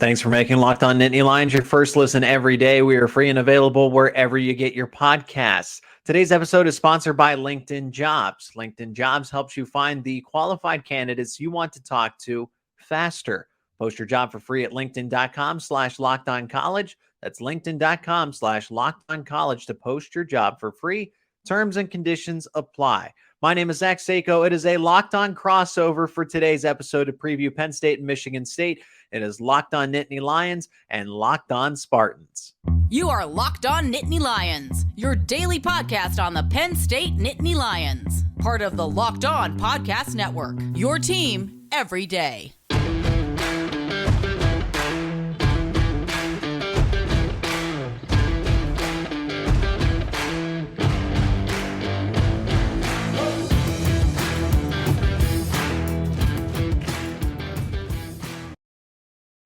Thanks for making Locked On Nittany Lions your first listen every day. We are free and available wherever you get your podcasts. Today's episode is sponsored by LinkedIn Jobs. LinkedIn Jobs helps you find the qualified candidates you want to talk to faster. Post your job for free at linkedin.com/lockedoncollege. That's linkedin.com/lockedoncollege to post your job for free. Terms and conditions apply. My name is Zach Seyko. It is a Locked On crossover for today's episode to preview Penn State and Michigan State. It is Locked On Nittany Lions and Locked On Spartans. You are Locked On Nittany Lions, your daily podcast on the Penn State Nittany Lions. Part of the Locked On Podcast Network, your team every day.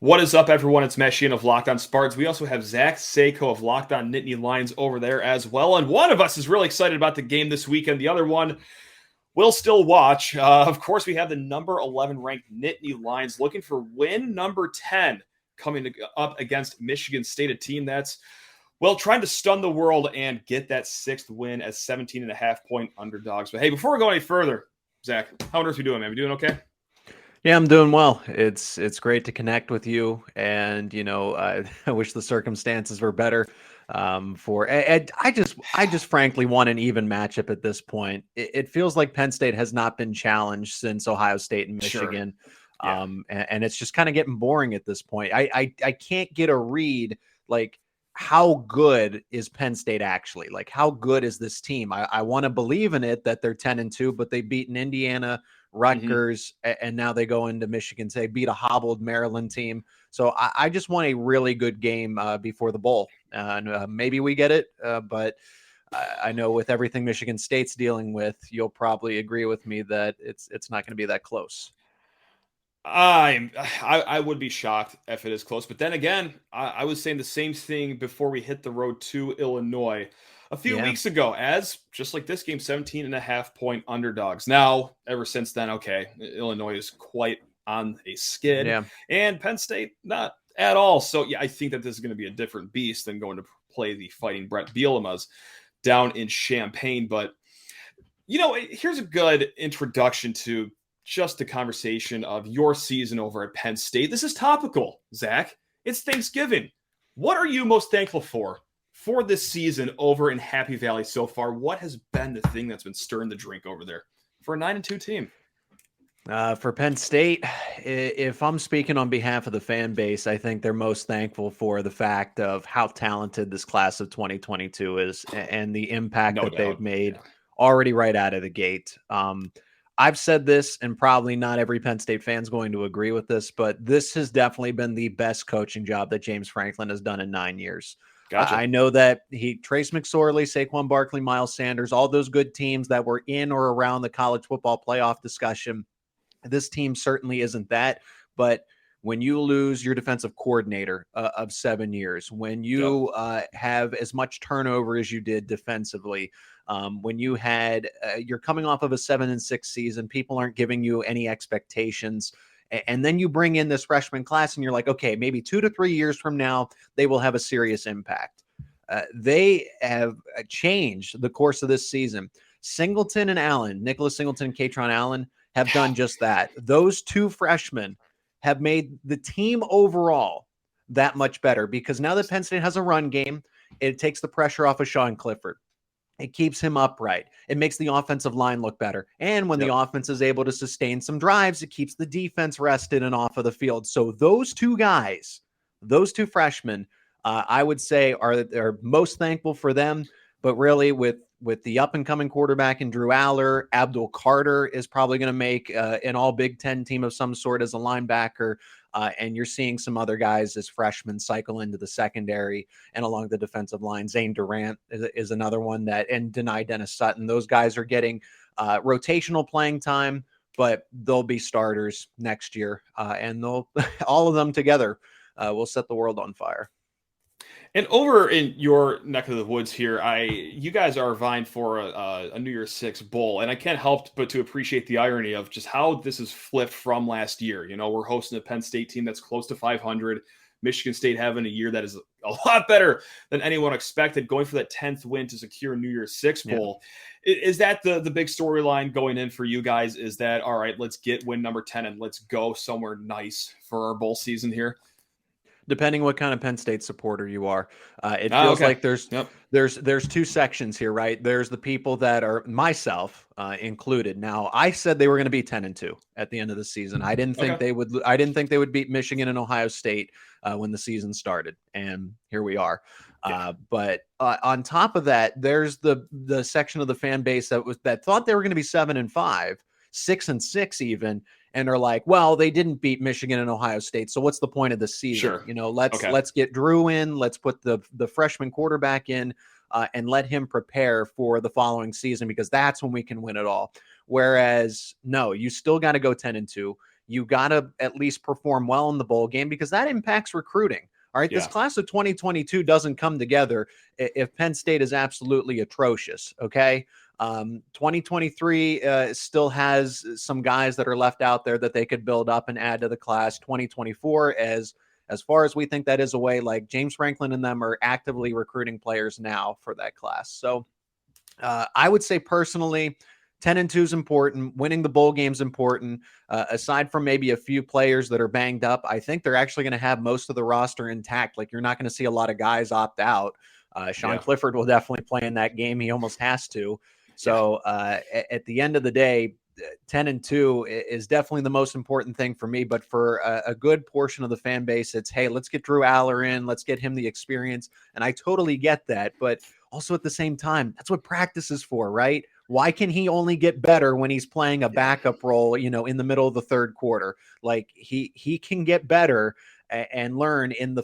What is up, everyone? It's Sheehan of Locked On Spartans. We also have Zach Seyko of Locked On Nittany Lions over there as well. And one of us is really excited about the game this weekend. The other one will still watch. Of course, we have the number 11 ranked Nittany Lions looking for win number 10 coming up against Michigan State, a team that's, well, trying to stun the world and get that sixth win as 17.5-point underdogs. But hey, before we go any further, Zach, how on earth are you doing, man? We doing okay? Yeah, I'm doing well. It's great to connect with you, and I wish the circumstances were better. I just frankly want an even matchup at this point. It feels like Penn State has not been challenged since Ohio State and Michigan, sure. Yeah. And it's just kind of getting boring at this point. I can't get a read like how good is Penn State actually? Like how good is this team? I want to believe in it that they're 10-2, but they've beaten Indiana, Rutgers, and now they go into Michigan State, beat a hobbled Maryland team. So I just want a really good game before the bowl. Maybe we get it, but I know with everything Michigan State's dealing with, you'll probably agree with me that it's not going to be that close. I would be shocked if it is close. But then again, I was saying the same thing before we hit the road to Illinois a few weeks ago, as just like this game, 17.5-point underdogs. Now, ever since then, okay, Illinois is quite on a skid, and Penn State not at all. So yeah, I think that this is going to be a different beast than going to play the Fighting Brett Bielemas down in Champaign. But here's a good introduction to just the conversation of your season over at Penn State. This is topical, Zach. It's Thanksgiving. What are you most thankful for this season over in Happy Valley so far? What has been the thing that's been stirring the drink over there for a 9-2 team? For Penn State, if I'm speaking on behalf of the fan base, I think they're most thankful for the fact of how talented this class of 2022 is and the impact they've made already right out of the gate. I've said this, and probably not every Penn State fan is going to agree with this, but this has definitely been the best coaching job that James Franklin has done in 9 years. Gotcha. I know that Trace McSorley, Saquon Barkley, Miles Sanders, all those good teams that were in or around the college football playoff discussion. This team certainly isn't that, but when you lose your defensive coordinator of 7 years, when you have as much turnover as you did defensively, when you had you're coming off of a 7-6 season, people aren't giving you any expectations. And then you bring in this freshman class and you're like, okay, maybe 2 to 3 years from now, they will have a serious impact. They have changed the course of this season. Singleton and Allen, Nicholas Singleton and Kaytron Allen have done just that. Those two freshmen have made the team overall that much better because now that Penn State has a run game, it takes the pressure off of Sean Clifford. It keeps him upright. It makes the offensive line look better. And when the offense is able to sustain some drives, it keeps the defense rested and off of the field. So those two guys, those two freshmen, I would say are most thankful for them. But really with the up-and-coming quarterback in Drew Allar, Abdul Carter is probably going to make an all-Big Ten team of some sort as a linebacker. And you're seeing some other guys as freshmen cycle into the secondary and along the defensive line. Zane Durant is another one and Denai Dennis Sutton. Those guys are getting rotational playing time, but they'll be starters next year. And they'll all of them together will set the world on fire. And over in your neck of the woods here, you guys are vying for a New Year's Six bowl, and I can't help but to appreciate the irony of just how this is flipped from last year. You know, we're hosting a Penn State team that's close to 500. Michigan State having a year that is a lot better than anyone expected, going for that 10th win to secure a New Year's Six bowl. Yeah. Is that the big storyline going in for you guys? Is that, all right, let's get win number 10 and let's go somewhere nice for our bowl season here? Depending what kind of Penn State supporter you are, it feels like there's two sections here, right? There's the people that are, myself included. Now, I said they were going to be 10-2 at the end of the season. I didn't think they would. I didn't think they would beat Michigan and Ohio State when the season started, and here we are. But on top of that, there's the section of the fan base that thought they were going to be 7-5, 6-6 even. And are like, well, they didn't beat Michigan and Ohio State, so what's the point of the season? Sure. You know, let's get Drew in, let's put the freshman quarterback in, and let him prepare for the following season, because that's when we can win it all. Whereas, no, you still got to go 10-2. You got to at least perform well in the bowl game, because that impacts recruiting. All right, this class of 2022 doesn't come together if Penn State is absolutely atrocious. Okay. 2023 still has some guys that are left out there that they could build up and add to the class. 2024, as far as we think that is away, like James Franklin and them are actively recruiting players now for that class. So I would say personally, 10-2 is important. Winning the bowl game is important. Aside from maybe a few players that are banged up, I think they're actually going to have most of the roster intact. Like, you're not going to see a lot of guys opt out. Sean Clifford will definitely play in that game. He almost has to. So at the end of the day, 10-2 is definitely the most important thing for me. But for a good portion of the fan base, it's, hey, let's get Drew Allar in. Let's get him the experience. And I totally get that. But also at the same time, that's what practice is for, right? Why can he only get better when he's playing a backup role, you know, in the middle of the third quarter? Like, he can get better and learn in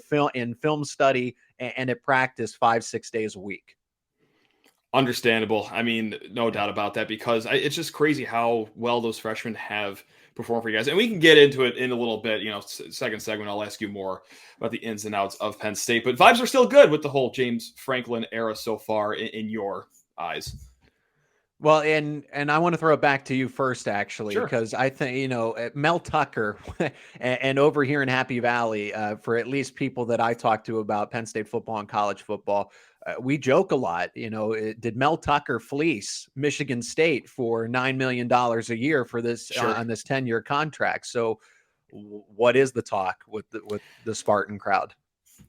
film study and at practice 5-6 days a week. Understandable. I mean, no doubt about that, because it's just crazy how well those freshmen have performed for you guys. And we can get into it in a little bit. You know, second segment, I'll ask you more about the ins and outs of Penn State. But vibes are still good with the whole James Franklin era so far in your eyes. Well, and I want to throw it back to you first, actually, Sure. because I think, you know, Mel Tucker and over here in Happy Valley, for at least people that I talk to about Penn State football and college football, we joke a lot. You know, did Mel Tucker fleece Michigan State for $9 million a year for this on this 10-year contract? So what is the talk with the Spartan crowd?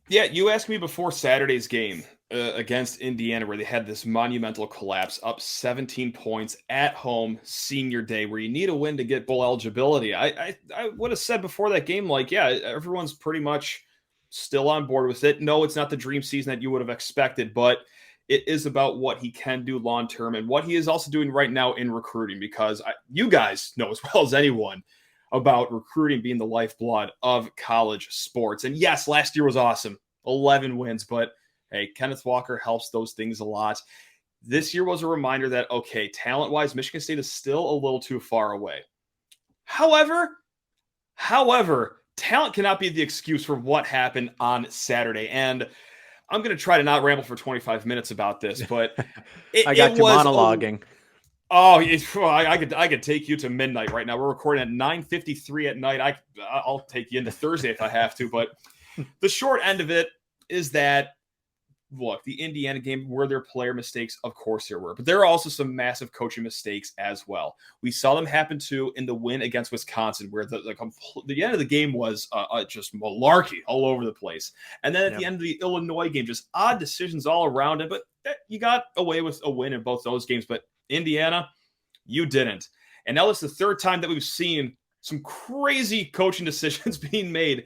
Yeah, you asked me before Saturday's game against Indiana, where they had this monumental collapse, up 17 points at home, senior day, where you need a win to get bowl eligibility. I would have said before that game, like, yeah, everyone's pretty much still on board with it. No, it's not the dream season that you would have expected, but it is about what he can do long term and what he is also doing right now in recruiting, because you guys know as well as anyone about recruiting being the lifeblood of college sports. And yes, last year was awesome, 11 wins, but hey, Kenneth Walker helps those things a lot. This year was a reminder that, okay, talent-wise, Michigan State is still a little too far away. However, talent cannot be the excuse for what happened on Saturday. And I'm going to try to not ramble for 25 minutes about this, but I got you monologuing. I could take you to midnight right now. We're recording at 9:53 at night. I'll take you into Thursday if I have to. But the short end of it is that, look, the Indiana game, were there player mistakes? Of course there were. But there are also some massive coaching mistakes as well. We saw them happen too in the win against Wisconsin, where the end of the game was just malarkey all over the place. And then at the end of the Illinois game, just odd decisions all around it. But you got away with a win in both those games. But Indiana, you didn't. And now it's the third time that we've seen some crazy coaching decisions being made,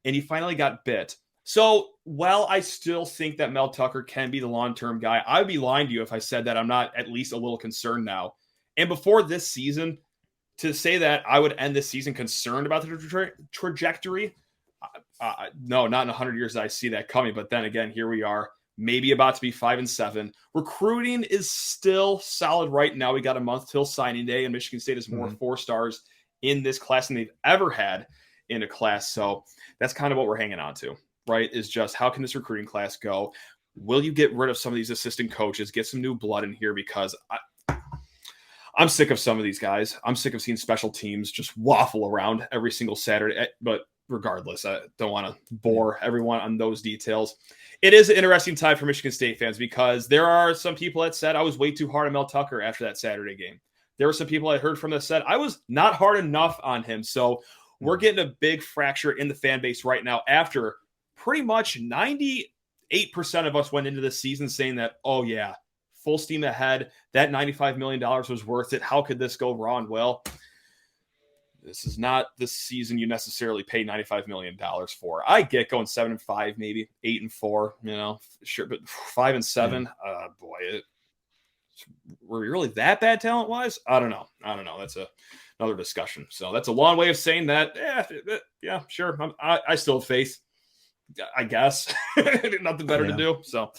and he finally got bit. So while I still think that Mel Tucker can be the long-term guy, I would be lying to you if I said that I'm not at least a little concerned now. And before this season, to say that I would end this season concerned about the trajectory, no, not in 100 years that I see that coming. But then again, here we are, maybe about to be 5-7. Recruiting is still solid right now. We got a month till signing day, and Michigan State has more 4-stars in this class than they've ever had in a class. So that's kind of what we're hanging on to. right, is just how can this recruiting class go? Will you get rid of some of these assistant coaches, get some new blood in here? Because I'm sick of some of these guys. I'm sick of seeing special teams just waffle around every single Saturday. But regardless, I don't want to bore everyone on those details. It is an interesting time for Michigan State fans because there are some people that said I was way too hard on Mel Tucker after that Saturday game. There were some people I heard from that said I was not hard enough on him. So we're getting a big fracture in the fan base right now after pretty much 98% of us went into this season saying that, oh, yeah, full steam ahead. That $95 million was worth it. How could this go wrong? Well, this is not the season you necessarily pay $95 million for. I get going 7-5, maybe 8-4, sure, but 5-7, boy, were we really that bad talent wise? I don't know. That's another discussion. So that's a long way of saying that. Yeah, sure. I still have faith, I guess. Nothing better to do. So,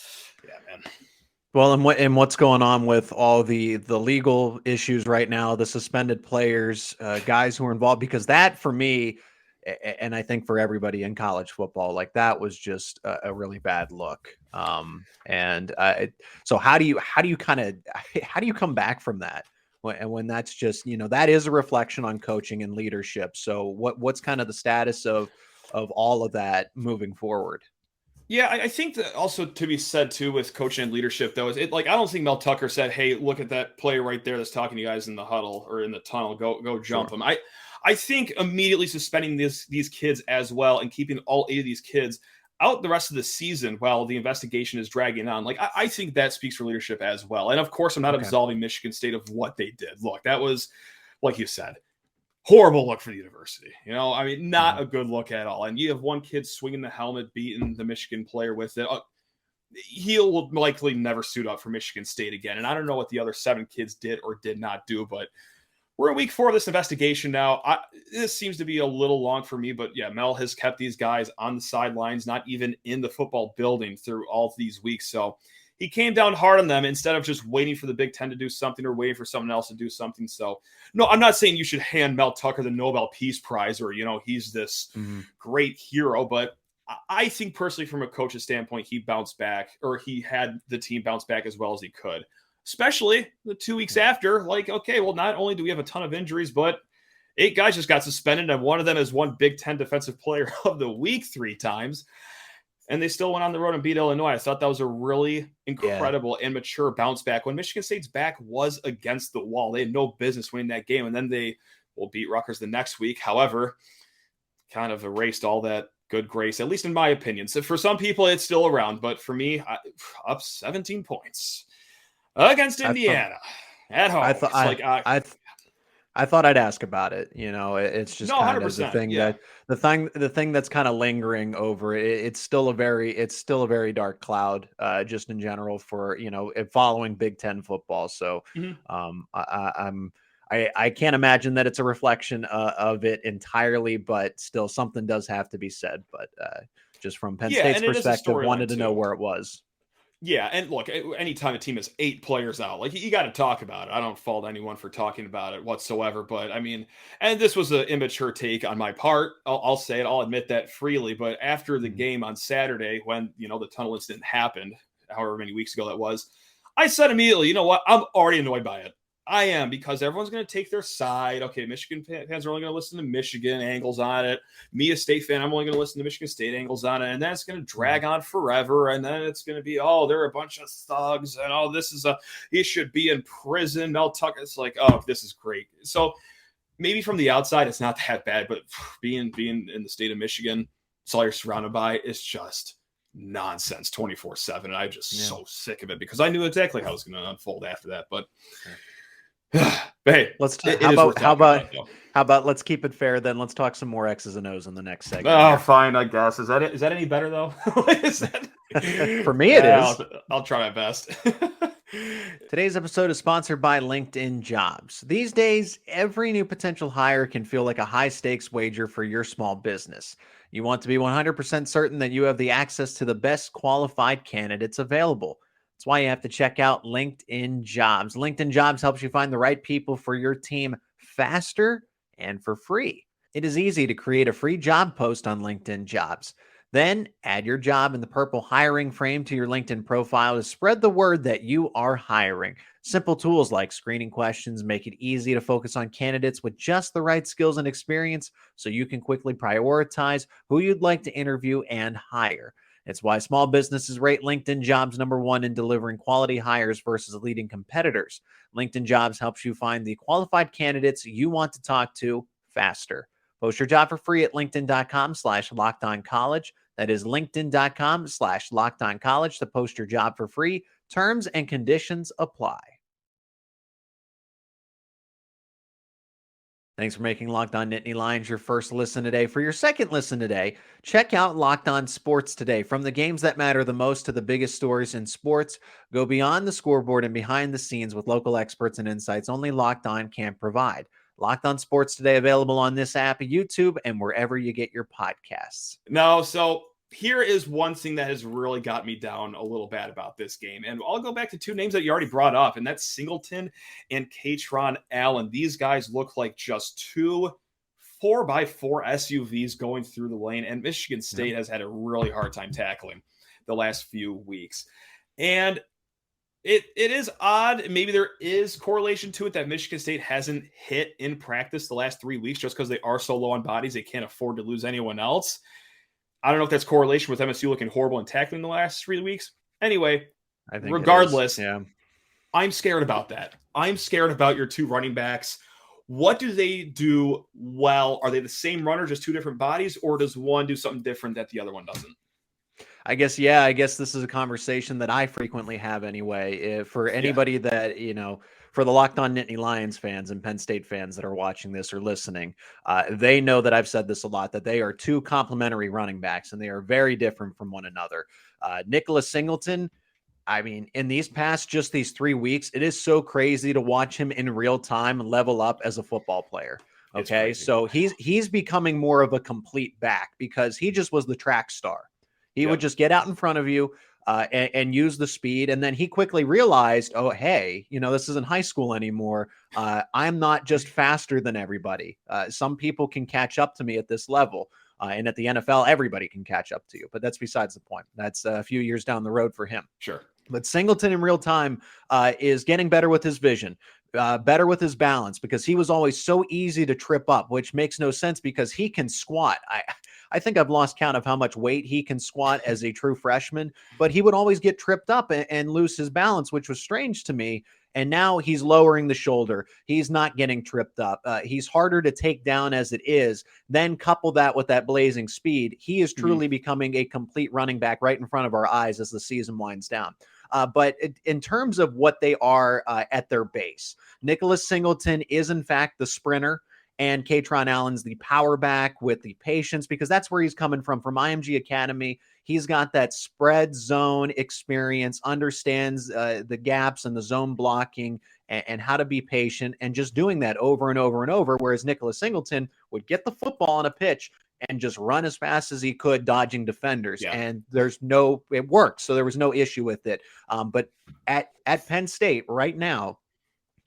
yeah, man. Well, and what's going on with all the legal issues right now, the suspended players, guys who are involved, because that for me, and I think for everybody in college football, like that was just a really bad look. So how do you come back from that when that's just, that is a reflection on coaching and leadership. So what's kind of the status of all of that moving forward? Yeah, I think that also to be said too with coaching and leadership though is I don't think Mel Tucker said, "Hey, look at that player right there that's talking to you guys in the huddle or in the tunnel. Go jump him." I think immediately suspending these kids as well and keeping all 8 of these kids out the rest of the season while the investigation is dragging on. Like I think that speaks for leadership as well. And of course, I'm not absolving Michigan State of what they did. Look, that was, like you said, horrible look for the university. Not a good look at all. And you have one kid swinging the helmet, beating the Michigan player with it. He'll likely never suit up for Michigan State again. And I don't know what the other 7 kids did or did not do, but we're in week 4 of this investigation now. This seems to be a little long for me, but yeah, Mel has kept these guys on the sidelines, not even in the football building through all of these weeks. So he came down hard on them instead of just waiting for the Big Ten to do something or waiting for someone else to do something. So, no, I'm not saying you should hand Mel Tucker the Nobel Peace Prize or, he's this great hero. But I think personally from a coach's standpoint, he bounced back, or he had the team bounce back as well as he could, especially the 2 weeks after. Like, okay, well, not only do we have a ton of injuries, but 8 guys just got suspended, and one of them is one Big Ten Defensive Player of the Week 3 times. And they still went on the road and beat Illinois. I thought that was a really incredible and mature bounce back. When Michigan State's back was against the wall, they had no business winning that game. And then they will beat Rutgers the next week. However, kind of erased all that good grace, at least in my opinion. So for some people, it's still around. But for me, up 17 points against Indiana at home. I thought I'd ask about it. It's just kind of the thing that the thing that's kind of lingering over it. It's still a very dark cloud, just in general for, following Big Ten football. So, I can't imagine that it's a reflection of it entirely, but still something does have to be said. But just from Penn State's perspective, wanted to know where it was. Yeah, and look, anytime a team has 8 players out, like you got to talk about it. I don't fault anyone for talking about it whatsoever, but and this was an immature take on my part. I'll say it. I'll admit that freely. But after the game on Saturday, when the tunnel incident happened, however many weeks ago that was, I said immediately, you know what? I'm already annoyed by it. I am, because everyone's going to take their side. Okay, Michigan fans are only going to listen to Michigan angles on it. Me, a State fan, I'm only going to listen to Michigan State angles on it. And then it's going to drag on forever. And then it's going to be, they're a bunch of thugs. And he should be in prison. Mel Tucker. It's like, this is great. So maybe from the outside, it's not that bad. But being in the state of Michigan, it's all you're surrounded by. It's just nonsense 24/7. And I'm just so sick of it, because I knew exactly how it was going to unfold after that. But hey, how about let's keep it fair then. Let's talk some more X's and O's in the next segment. Oh, fine, I guess. Is that it? Is that any better though? For me, it is. I'll try my best. Today's episode is sponsored by LinkedIn Jobs. These days, every new potential hire can feel like a high-stakes wager for your small business. You want to be 100% certain that you have the access to the best qualified candidates available. That's why you have to check out LinkedIn Jobs. LinkedIn Jobs helps you find the right people for your team faster and for free. It is easy to create a free job post on LinkedIn Jobs. Then add your job in the purple hiring frame to your LinkedIn profile to spread the word that you are hiring. Simple tools like screening questions make it easy to focus on candidates with just the right skills and experience so you can quickly prioritize who you'd like to interview and hire. It's why small businesses rate LinkedIn Jobs #1 in delivering quality hires versus leading competitors. LinkedIn Jobs helps you find the qualified candidates you want to talk to faster. Post your job for free at linkedin.com/lockedoncollege. That is linkedin.com/lockedoncollege to post your job for free. Terms and conditions apply. Thanks for making Locked On Nittany Lions your first listen today. For your second listen today, check out Locked On Sports Today. From the games that matter the most to the biggest stories in sports, go beyond the scoreboard and behind the scenes with local experts and insights only Locked On can provide. Locked On Sports Today, available on this app, YouTube, and wherever you get your podcasts. No, so here is one thing that has really got me down a little bad about this game. And I'll go back to two names that you already brought up, and that's Singleton and Kaytron Allen. These guys look like just two 4x4 SUVs going through the lane, and Michigan State has had a really hard time tackling the last few weeks. And it is odd. Maybe there is correlation to it that Michigan State hasn't hit in practice the last 3 weeks just because they are so low on bodies. They can't afford to lose anyone else. I don't know if that's correlation with MSU looking horrible in tackling the last 3 weeks. Anyway, I think regardless, yeah. I'm scared about that. I'm scared about your two running backs. What do they do well? Are they the same runner, just two different bodies, or does one do something different that the other one doesn't? I guess this is a conversation that I frequently have anyway. For anybody that, for the Locked On Nittany Lions fans and Penn State fans that are watching this or listening, they know that I've said this a lot, that they are two complementary running backs and they are very different from one another. Nicholas Singleton, I mean, in these 3 weeks, it is so crazy to watch him in real time level up as a football player. Okay, so he's becoming more of a complete back because he just was the track star. He would just get out in front of you and use the speed. And then he quickly realized, oh, hey, this isn't high school anymore. I'm not just faster than everybody. Some people can catch up to me at this level. And at the NFL, everybody can catch up to you. But that's besides the point. That's a few years down the road for him. Sure. But Singleton in real time is getting better with his vision. Better with his balance because he was always so easy to trip up, which makes no sense because he can squat. I think I've lost count of how much weight he can squat as a true freshman, but he would always get tripped up and lose his balance, which was strange to me. And now he's lowering the shoulder. He's not getting tripped up. He's harder to take down as it is. Then couple that with that blazing speed. He is truly becoming a complete running back right in front of our eyes as the season winds down. But in terms of what they are at their base, Nicholas Singleton is, in fact, the sprinter, and Kaytron Allen's the power back with the patience because that's where he's coming from IMG Academy. He's got that spread zone experience, understands the gaps and the zone blocking and how to be patient and just doing that over and over and over, whereas Nicholas Singleton would get the football on a pitch and just run as fast as he could, dodging defenders. Yeah. And it worked. So there was no issue with it. But at Penn State right now,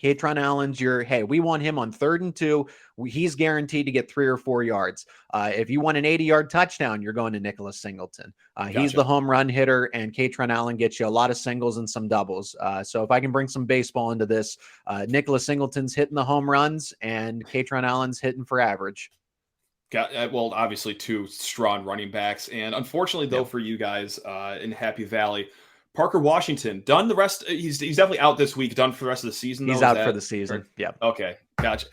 Kaytron Allen's we want him on 3rd and 2. He's guaranteed to get 3 or 4 yards. If you want an 80-yard touchdown, you're going to Nicholas Singleton. Gotcha. He's the home run hitter, and Kaytron Allen gets you a lot of singles and some doubles. So if I can bring some baseball into this, Nicholas Singleton's hitting the home runs, and Kaytron Allen's hitting for average. Well, obviously, two strong running backs. And unfortunately, though, for you guys in Happy Valley, Parker Washington done the rest. He's definitely out this week. Done for the rest of the season. He's out for the season. Yeah. Okay. Gotcha.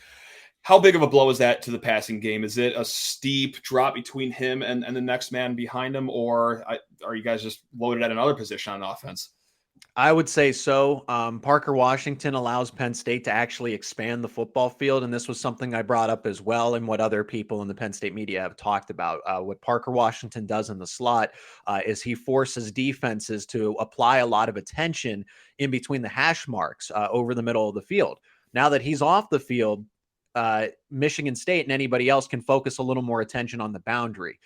How big of a blow is that to the passing game? Is it a steep drop between him and the next man behind him, or are you guys just loaded at another position on offense? I would say so. Parker Washington allows Penn State to actually expand the football field, and this was something I brought up as well and what other people in the Penn State media have talked about. What Parker Washington does in the slot is he forces defenses to apply a lot of attention in between the hash marks over the middle of the field. Now that he's off the field, Michigan State and anybody else can focus a little more attention on the boundary.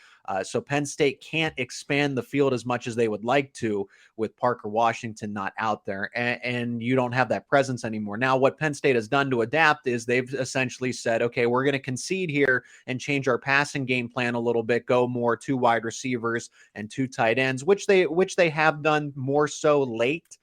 So Penn State can't expand the field as much as they would like to with Parker Washington not out there, and you don't have that presence anymore. Now, what Penn State has done to adapt is they've essentially said, okay, we're going to concede here and change our passing game plan a little bit, go more 2 wide receivers and 2 tight ends, which they have done more so late.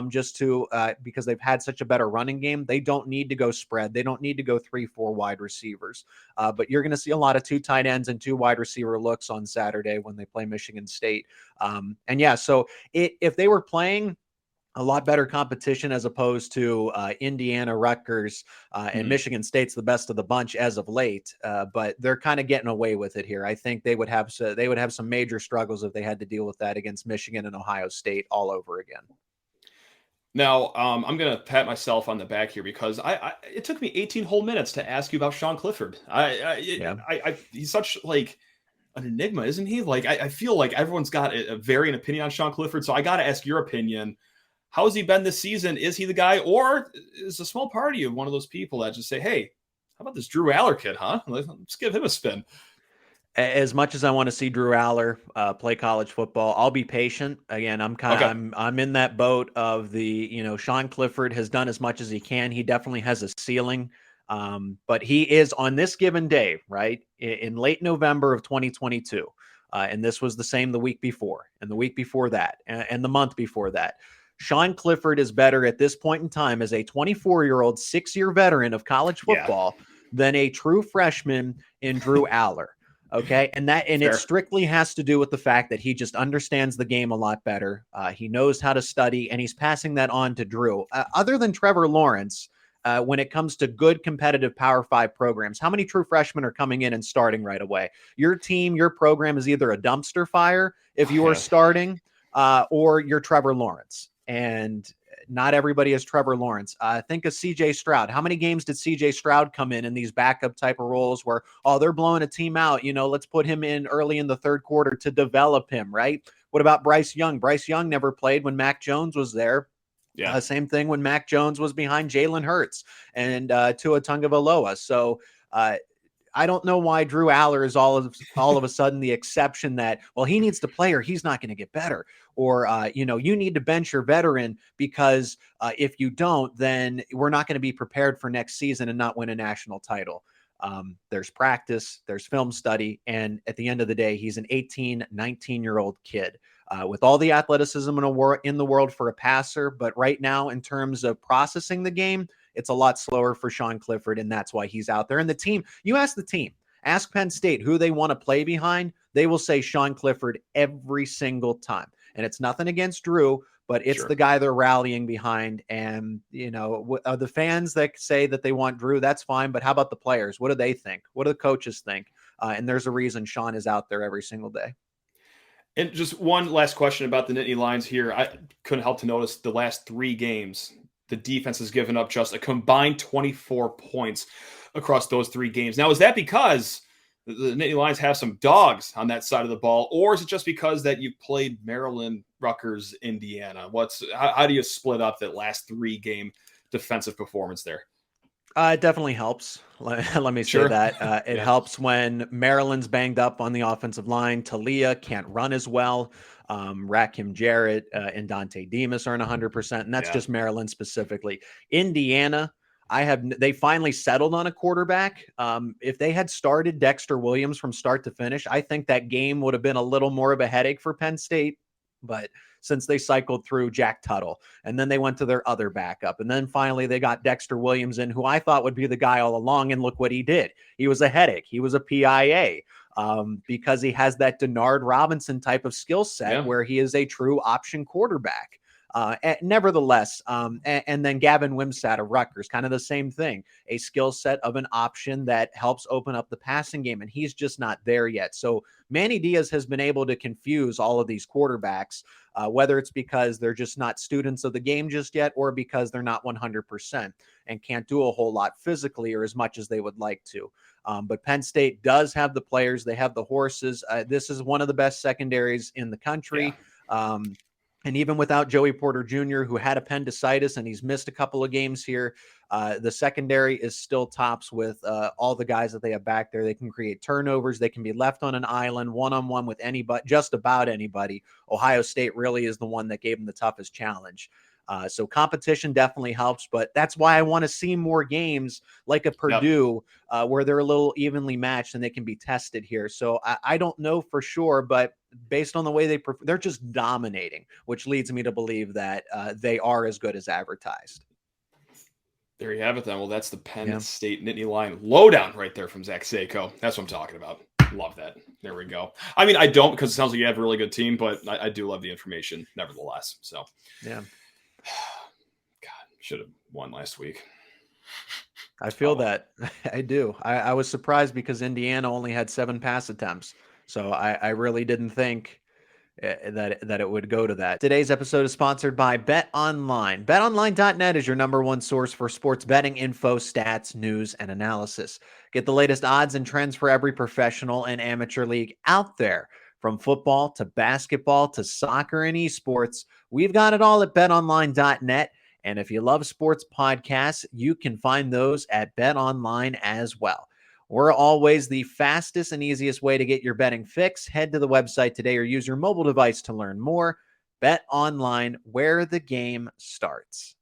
Just to because they've had such a better running game. They don't need to go spread. They don't need to go 3-4 wide receivers. But you're going to see a lot of 2 tight ends and 2 wide receiver looks on Saturday when they play Michigan State. And yeah, so if they were playing a lot better competition as opposed to Indiana, Rutgers, and Michigan State's the best of the bunch as of late. But they're kind of getting away with it here. I think they would have some major struggles if they had to deal with that against Michigan and Ohio State all over again. Now, I'm going to pat myself on the back here because it took me 18 whole minutes to ask you about Sean Clifford. He's such like an enigma, isn't he? Like, I feel like everyone's got a varying opinion on Sean Clifford. So I got to ask your opinion. How has he been this season? Is he the guy, or is a small part of you one of those people that just say, hey, how about this Drew Allar kid, huh? Let's give him a spin. As much as I want to see Drew Allar play college football, I'll be patient. Again, I'm in that boat of Sean Clifford has done as much as he can. He definitely has a ceiling, but he is on this given day, right, in late November of 2022, and this was the same the week before, and the week before that, and the month before that. Sean Clifford is better at this point in time as a 24-year-old, 6-year veteran of college football than a true freshman in Drew Allar. Okay. And it strictly has to do with the fact that he just understands the game a lot better. He knows how to study, and he's passing that on to Drew. Other than Trevor Lawrence, when it comes to good competitive Power 5 programs, how many true freshmen are coming in and starting right away? Your team, your program is either a dumpster fire if you are starting, or you're Trevor Lawrence. And not everybody is Trevor Lawrence. Think of CJ Stroud. How many games did CJ Stroud come in these backup type of roles where, they're blowing a team out, let's put him in early in the third quarter to develop him, right? What about Bryce Young? Bryce Young never played when Mac Jones was there. Yeah. Same thing when Mac Jones was behind Jalen Hurts and Tua Tagovailoa. So I don't know why Drew Allar is all of a sudden the exception that, well, he needs to play or he's not going to get better. Or, you need to bench your veteran because if you don't, then we're not going to be prepared for next season and not win a national title. There's practice, there's film study. And at the end of the day, he's an 18, 19-year-old kid with all the athleticism in the world for a passer. But right now, in terms of processing the game, it's a lot slower for Sean Clifford, and that's why he's out there. And the team, you ask the team, ask Penn State who they want to play behind. They will say Sean Clifford every single time. And it's nothing against Drew, but it's the guy they're rallying behind. And, the fans that say that they want Drew, that's fine. But how about the players? What do they think? What do the coaches think? And there's a reason Sean is out there every single day. And just one last question about the Nittany Lions here. I couldn't help to notice the last 3 games, the defense has given up just a combined 24 points across those 3 games. Now, is that because the Nittany Lions have some dogs on that side of the ball, or is it just because that you've played Maryland, Rutgers, Indiana? How do you split up that last 3-game defensive performance there? It definitely helps. Let me say that. It helps when Maryland's banged up on the offensive line. Talia can't run as well. Rakim Jarrett and Dante Demas aren't 100%, and that's just Maryland specifically. Indiana, they finally settled on a quarterback. If they had started Dexter Williams from start to finish, I think that game would have been a little more of a headache for Penn State. But since they cycled through Jack Tuttle, and then they went to their other backup, and then finally they got Dexter Williams in, who I thought would be the guy all along, and look what he did. He was a headache. He was a PIA because he has that Denard Robinson type of skill set where he is a true option quarterback. Nevertheless, and then Gavin Wimsatt of Rutgers, kind of the same thing, a skill set of an option that helps open up the passing game, and he's just not there yet. So Manny Diaz has been able to confuse all of these quarterbacks, whether it's because they're just not students of the game just yet, or because they're not 100% and can't do a whole lot physically or as much as they would like to. But Penn State does have the players. They have the horses. This is one of the best secondaries in the country. And even without Joey Porter Jr., who had appendicitis and he's missed a couple of games here, the secondary is still tops with all the guys that they have back there. They can create turnovers. They can be left on an island, one-on-one with anybody, just about anybody. Ohio State really is the one that gave them the toughest challenge. So competition definitely helps, but that's why I want to see more games like a Purdue where they're a little evenly matched and they can be tested here. So I don't know for sure, but based on the way they're just dominating, which leads me to believe that they are as good as advertised. There you have it then. Well, that's the Penn State Nittany Lion lowdown right there from Zach Seyko. That's what I'm talking about. Love that. There we go. I mean, I don't because it sounds like you have a really good team, but I do love the information nevertheless. So, yeah. God, should have won last week. I feel that. I do. I was surprised because Indiana only had 7 pass attempts. So I really didn't think that it would go to that. Today's episode is sponsored by BetOnline. BetOnline.net is your number one source for sports betting info, stats, news, and analysis. Get the latest odds and trends for every professional and amateur league out there. From football to basketball to soccer and esports, we've got it all at BetOnline.net. And if you love sports podcasts, you can find those at BetOnline as well. We're always the fastest and easiest way to get your betting fix. Head to the website today or use your mobile device to learn more. BetOnline, where the game starts.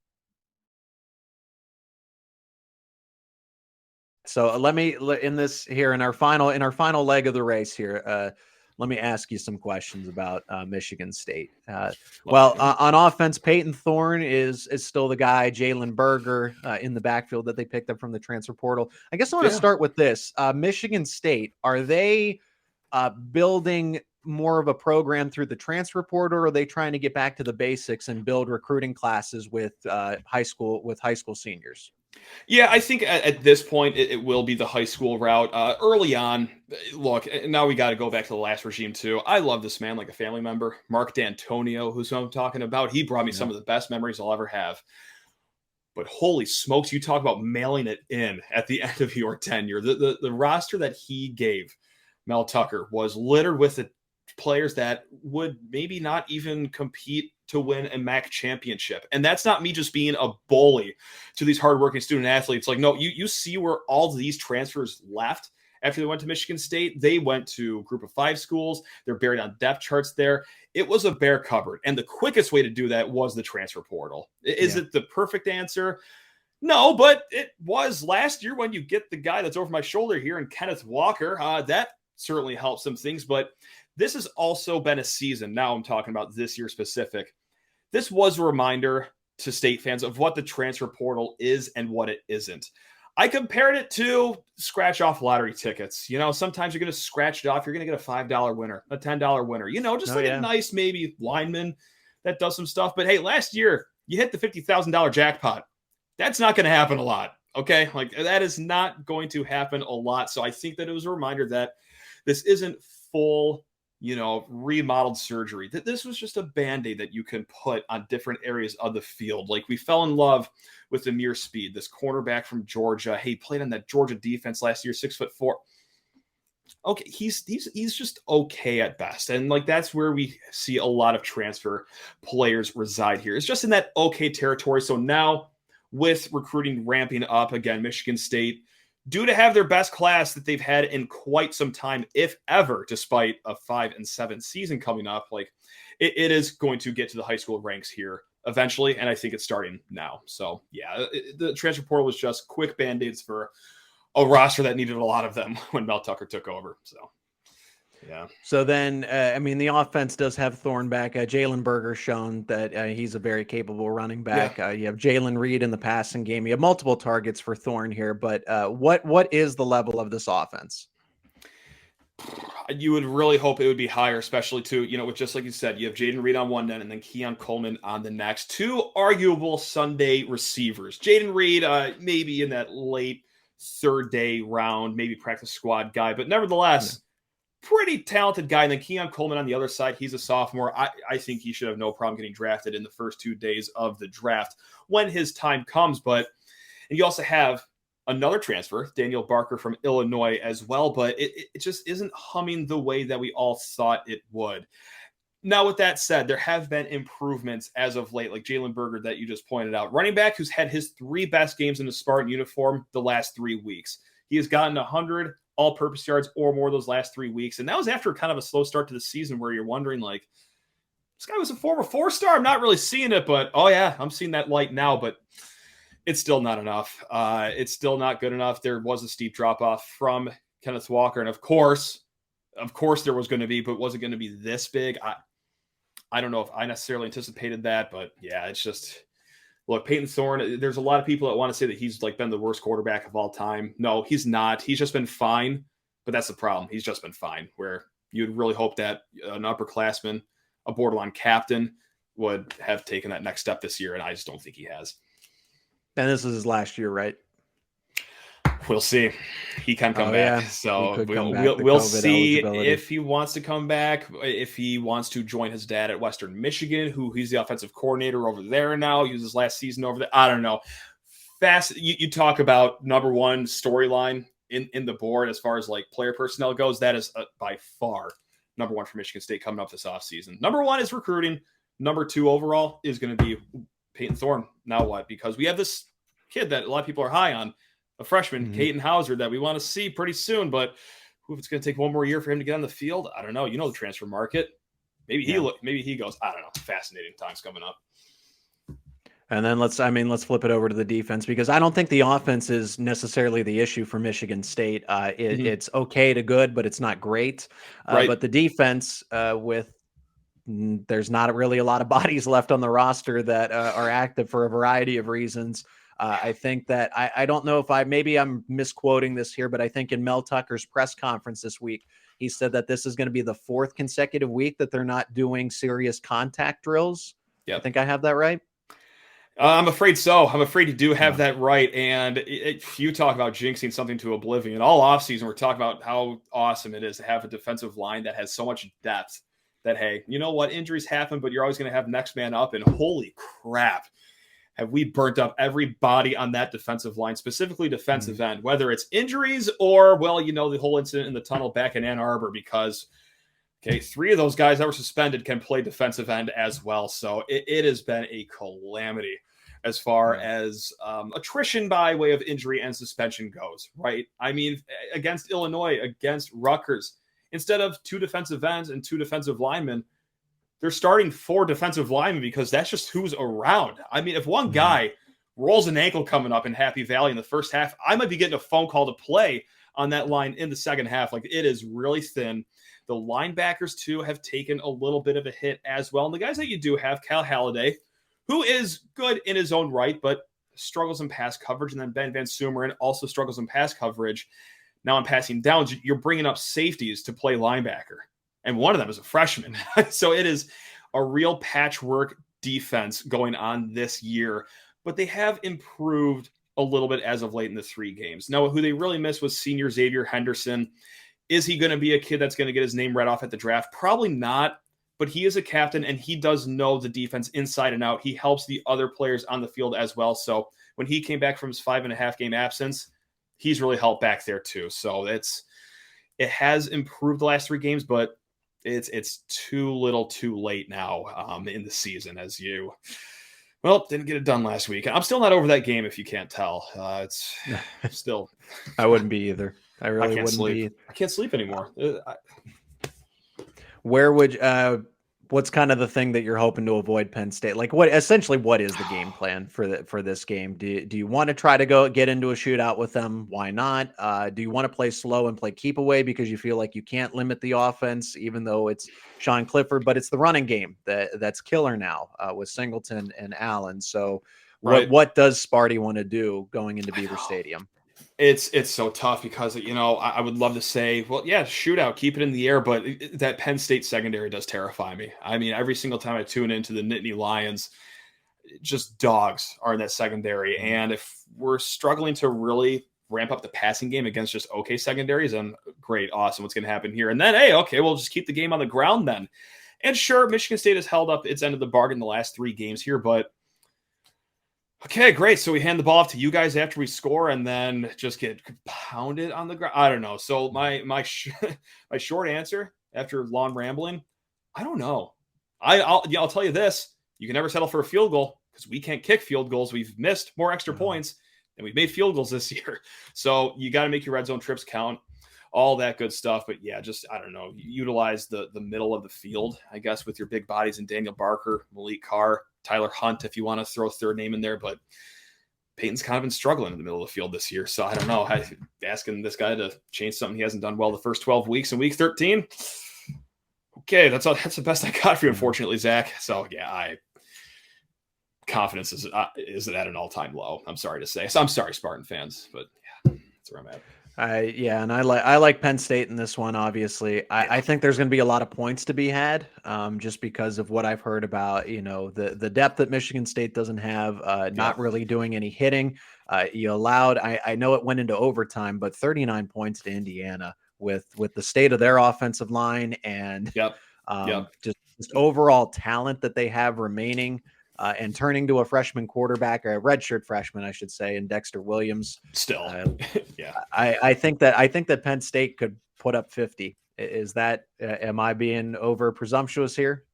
So let me in our final leg of the race here. Let me ask you some questions about Michigan State. On offense, Peyton Thorne is still the guy. Jalen Berger in the backfield that they picked up from the transfer portal. I guess I want to start with this. Michigan State, are they building more of a program through the transfer portal, or are they trying to get back to the basics and build recruiting classes with high school seniors? Yeah, I think at this point, it will be the high school route. Early on, look, now we got to go back to the last regime, too. I love this man like a family member. Mark D'Antonio, who's who I'm talking about. He brought me some of the best memories I'll ever have. But holy smokes, you talk about mailing it in at the end of your tenure. The roster that he gave Mel Tucker was littered with the players that would maybe not even compete to win a MAC championship. And that's not me just being a bully to these hardworking student athletes. Like, no, you see where all of these transfers left after they went to Michigan State. They went to group of 5 schools. They're buried on depth charts there. It was a bare cupboard. And the quickest way to do that was the transfer portal. Is it the perfect answer? No, but it was last year when you get the guy that's over my shoulder here and Kenneth Walker. That certainly helps some things, but this has also been a season. Now I'm talking about this year specific. This was a reminder to State fans of what the transfer portal is and what it isn't. I compared it to scratch off lottery tickets. You know, sometimes you're going to scratch it off. You're going to get a $5 winner, a $10 winner, a nice, maybe lineman that does some stuff. But hey, last year you hit the $50,000 jackpot. That's not going to happen a lot. Okay. Like that is not going to happen a lot. So I think that it was a reminder that this isn't full, remodeled surgery. That this was just a Band-Aid that you can put on different areas of the field. Like we fell in love with Amir Speed, this cornerback from Georgia. He played on that Georgia defense last year, 6'4". Okay, he's just okay at best. And like that's where we see a lot of transfer players reside here. It's just in that okay territory. So now with recruiting ramping up again, Michigan State due to have their best class that they've had in quite some time, if ever, despite a 5-7 season coming up. Like it is going to get to the high school ranks here eventually, and I think it's starting now. So yeah, the transfer portal was just quick Band-Aids for a roster that needed a lot of them when Mel Tucker took over. So yeah. So then, the offense does have Thorne back. Jalen Berger shown that he's a very capable running back. Yeah. You have Jalen Reed in the passing game. You have multiple targets for Thorne here, but what is the level of this offense? You would really hope it would be higher, especially too, with just like you said, you have Jaden Reed on one end and then Keon Coleman on the next. 2 arguable Sunday receivers. Jaden Reed, maybe in that late 3rd day round, maybe practice squad guy, but nevertheless, pretty talented guy. And then Keon Coleman on the other side, he's a sophomore. I think he should have no problem getting drafted in the first 2 days of the draft when his time comes. And you also have another transfer, Daniel Barker from Illinois as well, but it just isn't humming the way that we all thought it would. Now, with that said, there have been improvements as of late, like Jalen Berger that you just pointed out. Running back who's had his 3 best games in the Spartan uniform the last 3 weeks. He has gotten 100 all-purpose yards or more those last 3 weeks. And that was after kind of a slow start to the season where you're wondering, like, this guy was a former 4-star. I'm not really seeing it, but, oh, yeah, I'm seeing that light now. But it's still not enough. It's still not good enough. There was a steep drop-off from Kenneth Walker. And, of course, there was going to be, but was it going to be this big? I don't know if I necessarily anticipated that, but yeah, it's just, look, Peyton Thorne, there's a lot of people that want to say that he's like been the worst quarterback of all time. No, he's not. He's just been fine, but that's the problem. He's just been fine, where you'd really hope that an upperclassman, a borderline captain, would have taken that next step this year, and I just don't think he has. And this is his last year, right? We'll see. He can come back. Yeah. So we'll see if he wants to come back, if he wants to join his dad at Western Michigan, who he's the offensive coordinator over there now, uses his last season over there. I don't know. You talk about number one storyline in the board as far as like player personnel goes. That is by far number one for Michigan State coming up this offseason. Number one is recruiting. Number two overall is going to be Peyton Thorne. Now what? Because we have this kid that a lot of people are high on, a freshman, Caden Hauser, that we want to see pretty soon. But if it's going to take one more year for him to get on the field, I don't know. You know the transfer market. Maybe he goes. I don't know. Fascinating times coming up. And then let's flip it over to the defense, because I don't think the offense is necessarily the issue for Michigan State. It's okay to good, but it's not great. Right. But the defense, there's not really a lot of bodies left on the roster that are active for a variety of reasons. I think that I don't know if maybe I'm misquoting this here, but I think in Mel Tucker's press conference this week, he said that this is going to be the 4th consecutive week that they're not doing serious contact drills. Yeah, I think I have that right. I'm afraid so. I'm afraid you do have that right. And if you talk about jinxing something to oblivion, all offseason, we're talking about how awesome it is to have a defensive line that has so much depth that, hey, you know what? Injuries happen, but you're always going to have next man up. And holy crap, have we burnt up every body on that defensive line, specifically defensive end, whether it's injuries or, well, the whole incident in the tunnel back in Ann Arbor, because, 3 of those guys that were suspended can play defensive end as well. So it has been a calamity as far as attrition by way of injury and suspension goes, right? I mean, against Illinois, against Rutgers, instead of 2 defensive ends and 2 defensive linemen, they're starting 4 defensive linemen because that's just who's around. I mean, if one guy rolls an ankle coming up in Happy Valley in the first half, I might be getting a phone call to play on that line in the second half. Like, it is really thin. The linebackers, too, have taken a little bit of a hit as well. And the guys that you do have, Cal Halliday, who is good in his own right, but struggles in pass coverage. And then Ben Van Sumeren also struggles in pass coverage. Now in passing downs, you're bringing up safeties to play linebacker. And one of them is a freshman. So it is a real patchwork defense going on this year. But they have improved a little bit as of late in the 3 games. Now, who they really missed was senior Xavier Henderson. Is he going to be a kid that's going to get his name read off at the draft? Probably not. But he is a captain, and he does know the defense inside and out. He helps the other players on the field as well. So when he came back from his 5.5-game absence, he's really helped back there too. So it has improved the last 3 games, but it's too little too late now in the season, didn't get it done last week. I'm still not over that game, if you can't tell. It's still. I wouldn't be either. I really wouldn't sleep. be. I can't sleep anymore. Where would what's kind of the thing that you're hoping to avoid Penn State? Like, what is the game plan for this game? Do you want to try to get into a shootout with them? Why not? Do you want to play slow and play keep away because you feel like you can't limit the offense, even though it's Sean Clifford, but it's the running game that's killer now with Singleton and Allen. So what does Sparty want to do going into Beaver Stadium? It's so tough because, I would love to say, well, yeah, shootout, keep it in the air, but that Penn State secondary does terrify me. I mean, every single time I tune into the Nittany Lions, just dogs are in that secondary. And if we're struggling to really ramp up the passing game against just okay secondaries, then great, awesome, what's going to happen here? And then, hey, okay, we'll just keep the game on the ground then. And sure, Michigan State has held up its end of the bargain the last 3 games here, but okay, great. So we hand the ball off to you guys after we score and then just get pounded on the ground. I don't know. So my short answer after long rambling, I don't know. I'll tell you this: you can never settle for a field goal because we can't kick field goals. We've missed more extra points than we've made field goals this year. So you got to make your red zone trips count, all that good stuff. But yeah, just, I don't know, utilize the middle of the field, I guess, with your big bodies in Daniel Barker, Malik Carr, Tyler Hunt, if you want to throw a third name in there. But Peyton's kind of been struggling in the middle of the field this year. So I don't know. Asking this guy to change something he hasn't done well the first 12 weeks in week 13. Okay, that's the best I got for you, unfortunately, Zach. So yeah, confidence is at an all-time low. I'm sorry to say. So I'm sorry, Spartan fans, but yeah, that's where I'm at. And I like Penn State in this one. Obviously, I think there's going to be a lot of points to be had, just because of what I've heard about, the depth that Michigan State doesn't have, not really doing any hitting. You allowed, I know it went into overtime, but 39 points to Indiana with the state of their offensive line and just overall talent that they have remaining. And turning to a freshman quarterback, or a redshirt freshman, I should say, in Dexter Williams. Still, I think that Penn State could put up 50. Is that? Am I being over presumptuous here?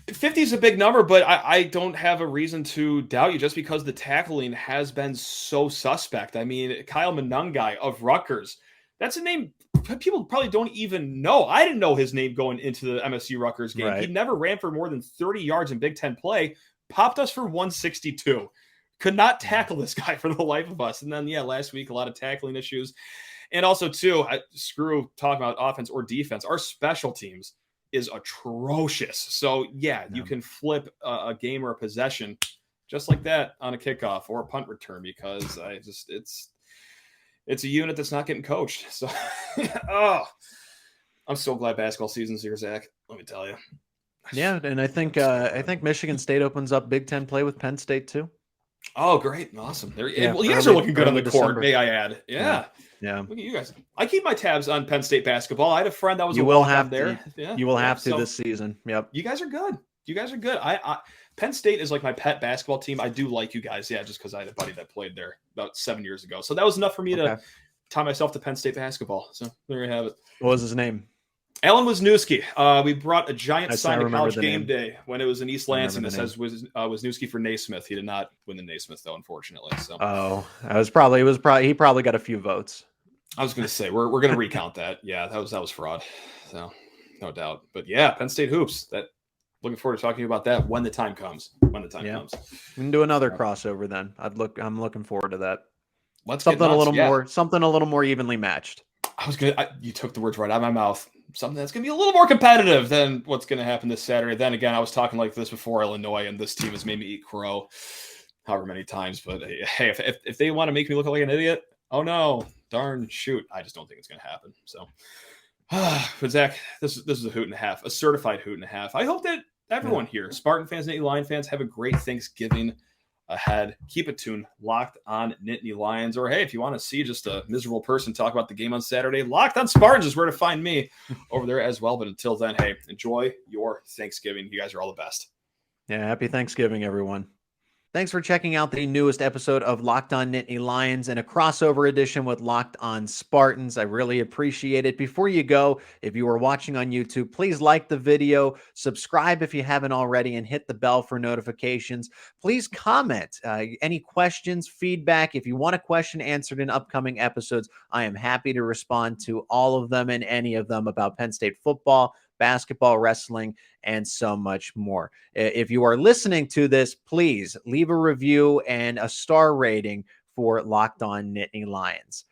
50 is a big number, but I don't have a reason to doubt you just because the tackling has been so suspect. I mean, Kyle Monangai of Rutgers, that's a name people probably don't even know. I didn't know his name going into the MSU Rutgers game. Right. He never ran for more than 30 yards in Big Ten play. Popped us for 162. Could not tackle this guy for the life of us. And then, last week, a lot of tackling issues. And also, too, screw talking about offense or defense. Our special teams is atrocious. So, you can flip a game or a possession just like that on a kickoff or a punt return because it's a unit that's not getting coached. So, I'm so glad basketball season's here, Zach. Let me tell you. Yeah, and I think Michigan State opens up Big Ten play with Penn State too. Oh, great. Awesome. Well, you guys are looking good on the court, may I add. Yeah. Look at you guys. I keep my tabs on Penn State basketball. I had a friend that was there. You will have to this season. Yep. You guys are good. Penn State is like my pet basketball team. I do like you guys, just because I had a buddy that played there about 7 years ago. So that was enough for me to tie myself to Penn State basketball. So there you have it. What was his name? Alan Wisniewski. We brought a giant sign to College Game Day when it was in East Lansing that says Wisniewski for Naismith. He did not win the Naismith though, unfortunately. So he probably got a few votes. I was going to say we're going to recount that. Yeah, that was fraud. So no doubt. But Penn State hoops. Looking forward to talking about that when the time comes. We can do another crossover then. I'm looking forward to that. Something a little more evenly matched. You took the words right out of my mouth. Something that's going to be a little more competitive than what's going to happen this Saturday. Then again, I was talking like this before Illinois, and this team has made me eat crow however many times. But hey, if they want to make me look like an idiot, oh no, darn shoot. I just don't think it's going to happen. So, but Zach, this is a hoot and a half, a certified hoot and a half. I hope that everyone here, Spartan fans, Nittany Lion fans, have a great Thanksgiving ahead. Keep it tuned, Locked on Nittany Lions. Or hey, if you want to see just a miserable person talk about the game on Saturday, Locked on Spartans is where to find me over there as well. But until then, hey, enjoy your Thanksgiving. You guys are all the best. Yeah, happy Thanksgiving, everyone. Thanks for checking out the newest episode of Locked on Nittany Lions and a crossover edition with Locked on Spartans. I really appreciate it. Before you go, if you are watching on YouTube, please like the video, subscribe if you haven't already, and hit the bell for notifications. Please comment any questions, feedback. If you want a question answered in upcoming episodes, I am happy to respond to all of them and any of them about Penn State football, basketball, wrestling, and so much more. If you are listening to this, please leave a review and a star rating for Locked on Nittany Lions.